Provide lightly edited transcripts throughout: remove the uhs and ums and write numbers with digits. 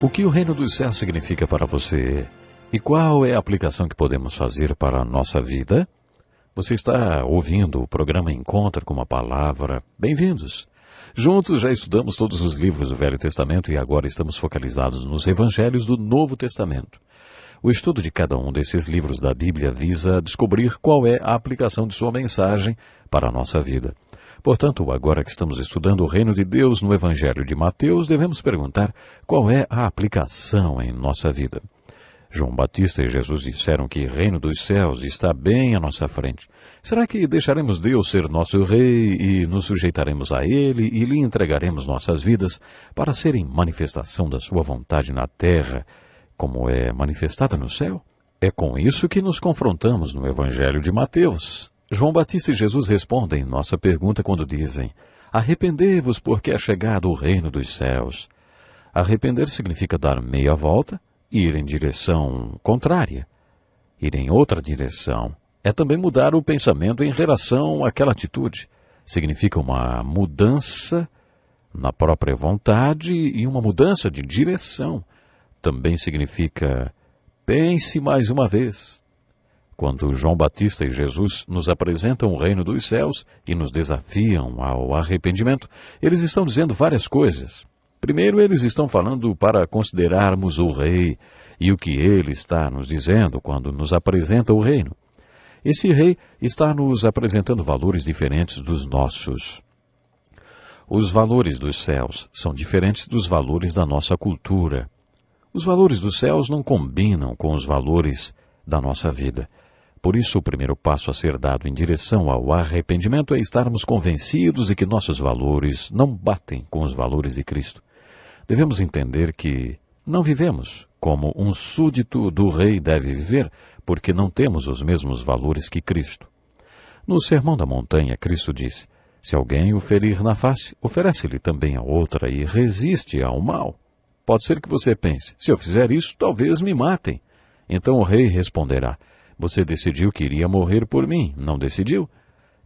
O que o reino dos céus significa para você? E qual é a aplicação que podemos fazer para a nossa vida? Você está ouvindo o programa Encontro com uma Palavra. Bem-vindos! Juntos já estudamos todos os livros do Velho Testamento e agora estamos focalizados nos evangelhos do Novo Testamento. O estudo de cada um desses livros da Bíblia visa descobrir qual é a aplicação de sua mensagem para a nossa vida. Portanto, agora que estamos estudando o reino de Deus no Evangelho de Mateus, devemos perguntar qual é a aplicação em nossa vida. João Batista e Jesus disseram que o reino dos céus está bem à nossa frente. Será que deixaremos Deus ser nosso rei e nos sujeitaremos a Ele e lhe entregaremos nossas vidas para serem manifestação da sua vontade na terra, como é manifestada no céu? É com isso que nos confrontamos no Evangelho de Mateus. João Batista e Jesus respondem nossa pergunta quando dizem: arrependei-vos porque é chegado o reino dos céus. Arrepender significa dar meia volta e ir em direção contrária. Ir em outra direção é também mudar o pensamento em relação àquela atitude. Significa uma mudança na própria vontade e uma mudança de direção. Também significa pense mais uma vez. Quando João Batista e Jesus nos apresentam o reino dos céus e nos desafiam ao arrependimento, eles estão dizendo várias coisas. Primeiro, eles estão falando para considerarmos o rei e o que ele está nos dizendo quando nos apresenta o reino. Esse rei está nos apresentando valores diferentes dos nossos. Os valores dos céus são diferentes dos valores da nossa cultura. Os valores dos céus não combinam com os valores da nossa vida. Por isso, o primeiro passo a ser dado em direção ao arrependimento é estarmos convencidos de que nossos valores não batem com os valores de Cristo. Devemos entender que não vivemos como um súdito do rei deve viver, porque não temos os mesmos valores que Cristo. No Sermão da Montanha, Cristo disse: se alguém o ferir na face, oferece-lhe também a outra e resiste ao mal. Pode ser que você pense: se eu fizer isso, talvez me matem. Então o rei responderá: você decidiu que iria morrer por mim, não decidiu?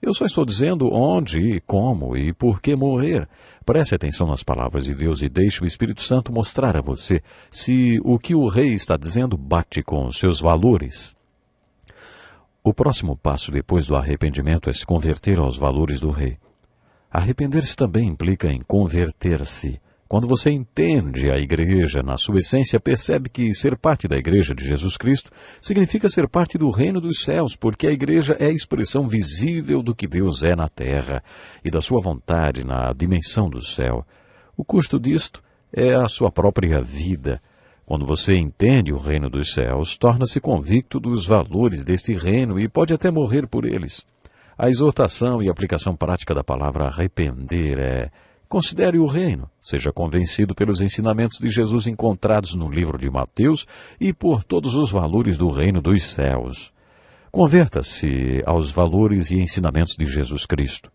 Eu só estou dizendo onde, como e por que morrer. Preste atenção nas palavras de Deus e deixe o Espírito Santo mostrar a você se o que o rei está dizendo bate com os seus valores. O próximo passo depois do arrependimento é se converter aos valores do rei. Arrepender-se também implica em converter-se. Quando você entende a igreja na sua essência, percebe que ser parte da igreja de Jesus Cristo significa ser parte do reino dos céus, porque a igreja é a expressão visível do que Deus é na terra e da sua vontade na dimensão do céu. O custo disto é a sua própria vida. Quando você entende o reino dos céus, torna-se convicto dos valores deste reino e pode até morrer por eles. A exortação e aplicação prática da palavra arrepender é: considere o reino, seja convencido pelos ensinamentos de Jesus encontrados no livro de Mateus e por todos os valores do reino dos céus. Converta-se aos valores e ensinamentos de Jesus Cristo.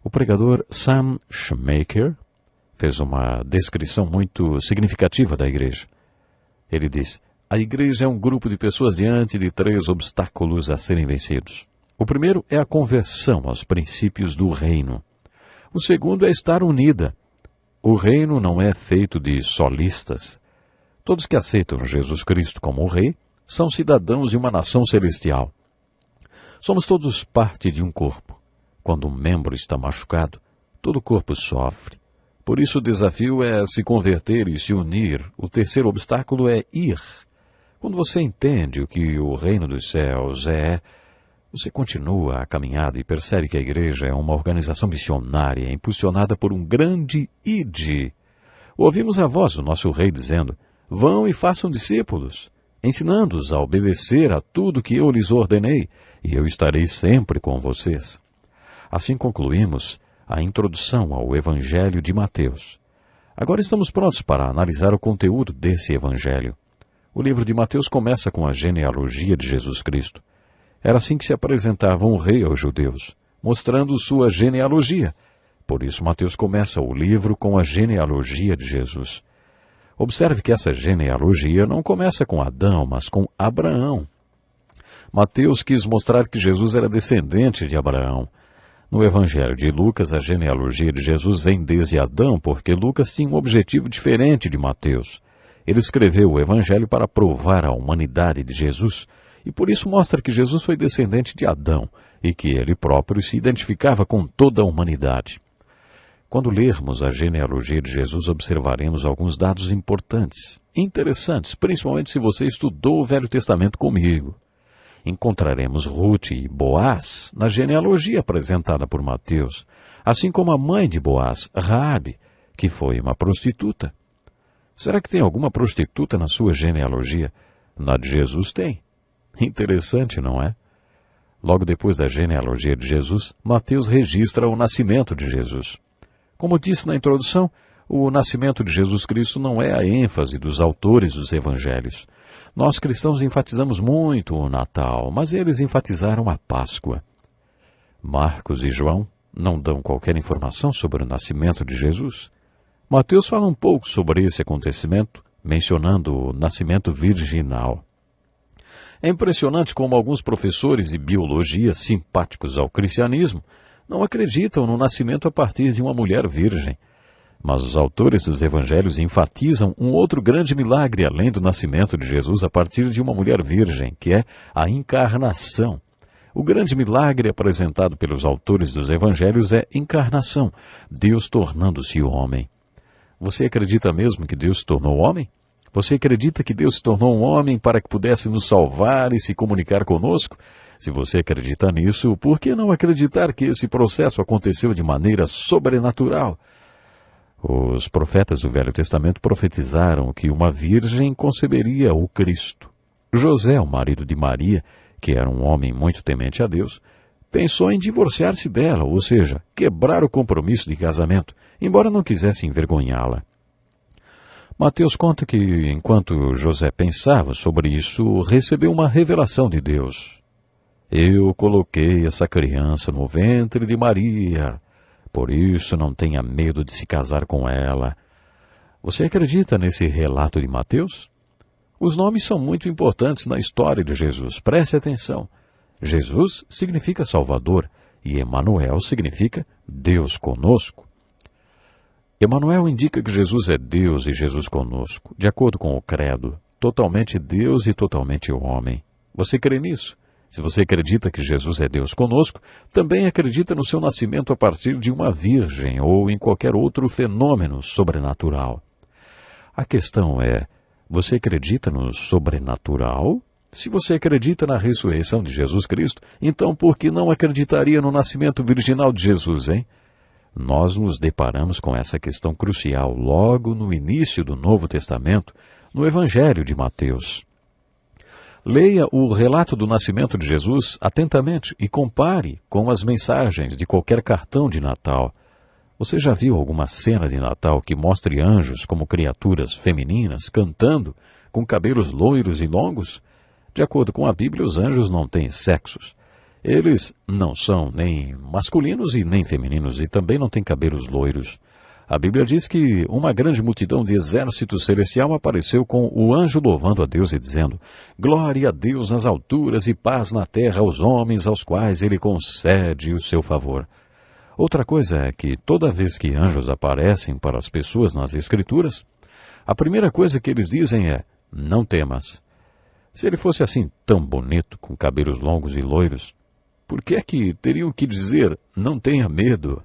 O pregador Sam Schmaker fez uma descrição muito significativa da igreja. Ele diz: a igreja é um grupo de pessoas diante de 3 obstáculos a serem vencidos. O primeiro é a conversão aos princípios do reino. O segundo é estar unida. O reino não é feito de solistas. Todos que aceitam Jesus Cristo como o Rei são cidadãos de uma nação celestial. Somos todos parte de um corpo. Quando um membro está machucado, todo o corpo sofre. Por isso o desafio é se converter e se unir. O terceiro obstáculo é ir. Quando você entende o que o reino dos céus é, você continua a caminhada e percebe que a igreja é uma organização missionária impulsionada por um grande ide. Ouvimos a voz do nosso rei dizendo: vão e façam discípulos, ensinando-os a obedecer a tudo que eu lhes ordenei, e eu estarei sempre com vocês. Assim concluímos a introdução ao Evangelho de Mateus. Agora estamos prontos para analisar o conteúdo desse Evangelho. O livro de Mateus começa com a genealogia de Jesus Cristo. Era assim que se apresentava um rei aos judeus, mostrando sua genealogia. Por isso, Mateus começa o livro com a genealogia de Jesus. Observe que essa genealogia não começa com Adão, mas com Abraão. Mateus quis mostrar que Jesus era descendente de Abraão. No Evangelho de Lucas, a genealogia de Jesus vem desde Adão, porque Lucas tinha um objetivo diferente de Mateus. Ele escreveu o Evangelho para provar a humanidade de Jesus, e por isso mostra que Jesus foi descendente de Adão, e que ele próprio se identificava com toda a humanidade. Quando lermos a genealogia de Jesus, observaremos alguns dados importantes, interessantes, principalmente se você estudou o Velho Testamento comigo. Encontraremos Ruth e Boaz na genealogia apresentada por Mateus, assim como a mãe de Boaz, Raabe, que foi uma prostituta. Será que tem alguma prostituta na sua genealogia? Na de Jesus tem. Interessante, não é? Logo depois da genealogia de Jesus, Mateus registra o nascimento de Jesus. Como disse na introdução, o nascimento de Jesus Cristo não é a ênfase dos autores dos evangelhos. Nós cristãos enfatizamos muito o Natal, mas eles enfatizaram a Páscoa. Marcos e João não dão qualquer informação sobre o nascimento de Jesus. Mateus fala um pouco sobre esse acontecimento, mencionando o nascimento virginal. É impressionante como alguns professores de biologia simpáticos ao cristianismo não acreditam no nascimento a partir de uma mulher virgem. Mas os autores dos evangelhos enfatizam um outro grande milagre além do nascimento de Jesus a partir de uma mulher virgem, que é a encarnação. O grande milagre apresentado pelos autores dos evangelhos é encarnação, Deus tornando-se homem. Você acredita mesmo que Deus se tornou homem? Você acredita que Deus se tornou um homem para que pudesse nos salvar e se comunicar conosco? Se você acredita nisso, por que não acreditar que esse processo aconteceu de maneira sobrenatural? Os profetas do Velho Testamento profetizaram que uma virgem conceberia o Cristo. José, o marido de Maria, que era um homem muito temente a Deus, pensou em divorciar-se dela, ou seja, quebrar o compromisso de casamento, embora não quisesse envergonhá-la. Mateus conta que, enquanto José pensava sobre isso, recebeu uma revelação de Deus. Eu coloquei essa criança no ventre de Maria. Por isso não tenha medo de se casar com ela. Você acredita nesse relato de Mateus? Os nomes são muito importantes na história de Jesus. Preste atenção. Jesus significa Salvador e Emanuel significa Deus conosco. Emanuel indica que Jesus é Deus e Jesus conosco, de acordo com o credo, totalmente Deus e totalmente homem. Você crê nisso? Se você acredita que Jesus é Deus conosco, também acredita no seu nascimento a partir de uma virgem ou em qualquer outro fenômeno sobrenatural. A questão é, você acredita no sobrenatural? Se você acredita na ressurreição de Jesus Cristo, então por que não acreditaria no nascimento virginal de Jesus, hein? Nós nos deparamos com essa questão crucial logo no início do Novo Testamento, no Evangelho de Mateus. Leia o relato do nascimento de Jesus atentamente e compare com as mensagens de qualquer cartão de Natal. Você já viu alguma cena de Natal que mostre anjos como criaturas femininas cantando, com cabelos loiros e longos? De acordo com a Bíblia, os anjos não têm sexos. Eles não são nem masculinos e nem femininos e também não têm cabelos loiros. A Bíblia diz que uma grande multidão de exército celestial apareceu com o anjo louvando a Deus e dizendo: glória a Deus nas alturas e paz na terra aos homens aos quais ele concede o seu favor. Outra coisa é que toda vez que anjos aparecem para as pessoas nas Escrituras, a primeira coisa que eles dizem é: não temas. Se ele fosse assim tão bonito, com cabelos longos e loiros, por que é que teriam que dizer não tenha medo?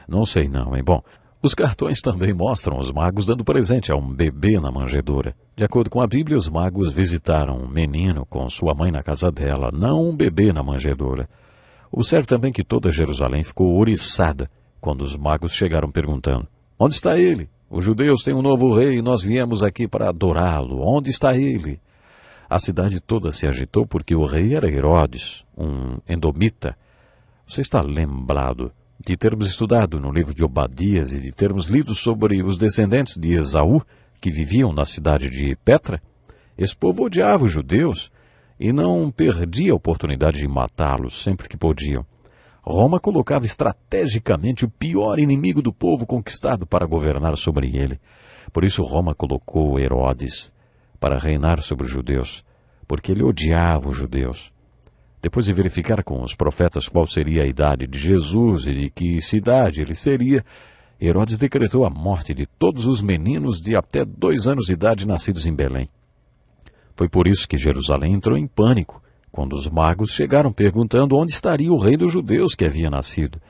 Não sei não, hein? Bom, os cartões também mostram os magos dando presente a um bebê na manjedoura. De acordo com a Bíblia, os magos visitaram um menino com sua mãe na casa dela, não um bebê na manjedoura. Observe também que toda Jerusalém ficou ouriçada quando os magos chegaram perguntando: onde está ele? Os judeus têm um novo rei e nós viemos aqui para adorá-lo. Onde está ele? A cidade toda se agitou porque o rei era Herodes, um edomita. Você está lembrado de termos estudado no livro de Obadias e de termos lido sobre os descendentes de Esaú, que viviam na cidade de Petra? Esse povo odiava os judeus e não perdia a oportunidade de matá-los sempre que podiam. Roma colocava estrategicamente o pior inimigo do povo conquistado para governar sobre ele. Por isso Roma colocou Herodes para reinar sobre os judeus, porque ele odiava os judeus. Depois de verificar com os profetas qual seria a idade de Jesus e de que cidade ele seria, Herodes decretou a morte de todos os meninos de até 2 anos de idade nascidos em Belém. Foi por isso que Jerusalém entrou em pânico, quando os magos chegaram perguntando onde estaria o rei dos judeus que havia nascido.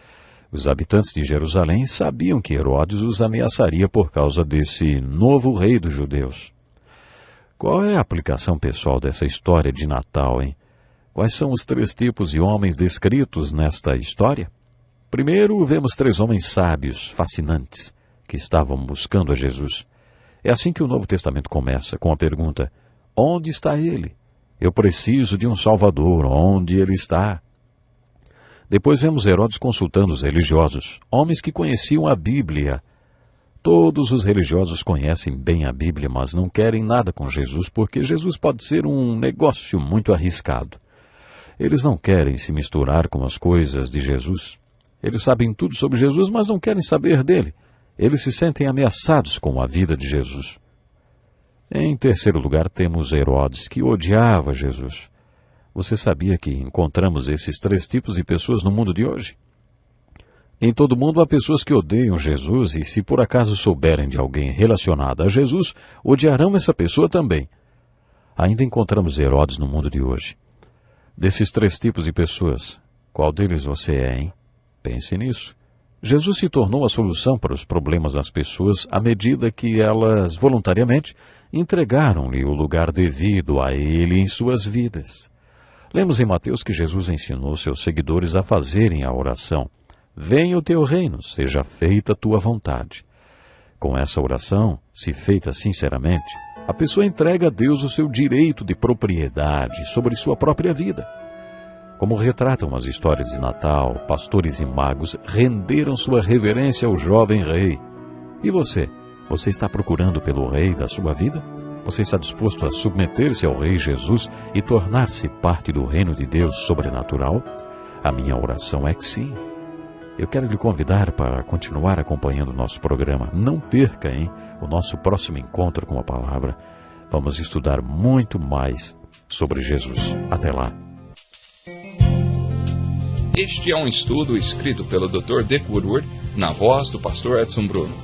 Os habitantes de Jerusalém sabiam que Herodes os ameaçaria por causa desse novo rei dos judeus. Qual é a aplicação pessoal dessa história de Natal, hein? Quais são os 3 tipos de homens descritos nesta história? Primeiro, vemos 3 homens sábios, fascinantes, que estavam buscando a Jesus. É assim que o Novo Testamento começa, com a pergunta: onde está ele? Eu preciso de um Salvador, onde ele está? Depois vemos Herodes consultando os religiosos, homens que conheciam a Bíblia. Todos os religiosos conhecem bem a Bíblia, mas não querem nada com Jesus, porque Jesus pode ser um negócio muito arriscado. Eles não querem se misturar com as coisas de Jesus. Eles sabem tudo sobre Jesus, mas não querem saber dele. Eles se sentem ameaçados com a vida de Jesus. Em terceiro lugar, temos Herodes, que odiava Jesus. Você sabia que encontramos esses 3 tipos de pessoas no mundo de hoje? Em todo mundo há pessoas que odeiam Jesus e, se por acaso souberem de alguém relacionado a Jesus, odiarão essa pessoa também. Ainda encontramos Herodes no mundo de hoje. Desses 3 tipos de pessoas, qual deles você é, hein? Pense nisso. Jesus se tornou a solução para os problemas das pessoas à medida que elas, voluntariamente, entregaram-lhe o lugar devido a ele em suas vidas. Lemos em Mateus que Jesus ensinou seus seguidores a fazerem a oração: venha o teu reino, seja feita a tua vontade. Com essa oração, se feita sinceramente, a pessoa entrega a Deus o seu direito de propriedade sobre sua própria vida. Como retratam as histórias de Natal, pastores e magos renderam sua reverência ao jovem rei. E você? Você está procurando pelo rei da sua vida? Você está disposto a submeter-se ao rei Jesus e tornar-se parte do reino de Deus sobrenatural? A minha oração é que sim. Eu quero lhe convidar para continuar acompanhando o nosso programa. Não perca, hein, o nosso próximo encontro com a palavra. Vamos estudar muito mais sobre Jesus. Até lá. Este é um estudo escrito pelo Dr. Dick Woodward, na voz do pastor Edson Bruno.